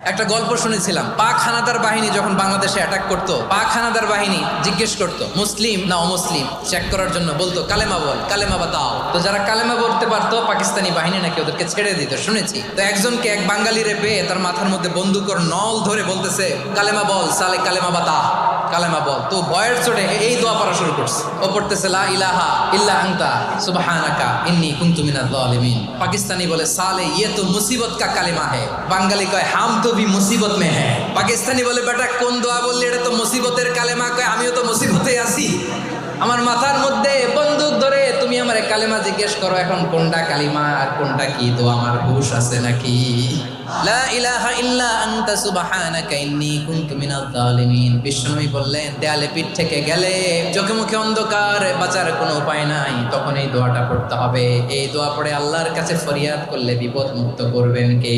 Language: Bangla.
একটা গল্প শুনেছিলাম, পাক হানাদার বাহিনী যখন বাংলাদেশে অ্যাটাক করতো, পাক হানাদার বাহিনী জিজ্ঞেস করতো মুসলিম না অমুসলিম চেক করার জন্য, বলতো কালেমা বল, কালেমা বাতাও। তো যারা কালেমা বলতে পারতো পাকিস্তানি বাহিনী নাকি ওদেরকে ছেড়ে দিত, শুনেছি। তো একজনকে এক বাঙালিরে পেয়ে তার মাথার মধ্যে বন্দুকর নল ধরে বলতেছে কালেমা বল সালে, কালেমা বাতা, কালেমা বল। তো ভয়ের চোটে এই দোয়া পড়া শুরু করছে। ও পড়তেছে লা ইলাহা ইল্লা আনতা সুবহানাকা ইন্নী কুনতু মিনাজ জালিমিন। পাকিস্তানি বলে সালে ইয়ে তো মুসিবত কা কালেমা হে। বাঙালি কয় হাম তো ভি মুসিবত মে হ্যাঁ। পাকিস্তানি বলে বেটা কোন দোয়া বললি, এটা তো মুসিবতের কালেমা। কয় আমিও তো মুসিবতে আছি, আমার মাথার মধ্যে বন্দুক ধরে তুমি আমার কালেমা জিজ্ঞেস করো, এখন কোনটা কালিমা আর কোনটা কি, তো আমার হুশ আছে নাকি? লা ইলাহা ইল্লা আনতা সুবহানাকা ইন্নী কুনতু মিনাজ জালিমিন। বিষ্ণুই বললেন দেয়ালে পিঠ থেকে গেলে, চোখে মুখে অন্ধকার, বাঁচার কোনো উপায় নাই, তখন এই দোয়াটা পড়তে হবে। এই দোয়া পড়ে আল্লাহর কাছে ফরিয়াদ করলে বিপদ মুক্ত করবেন কে?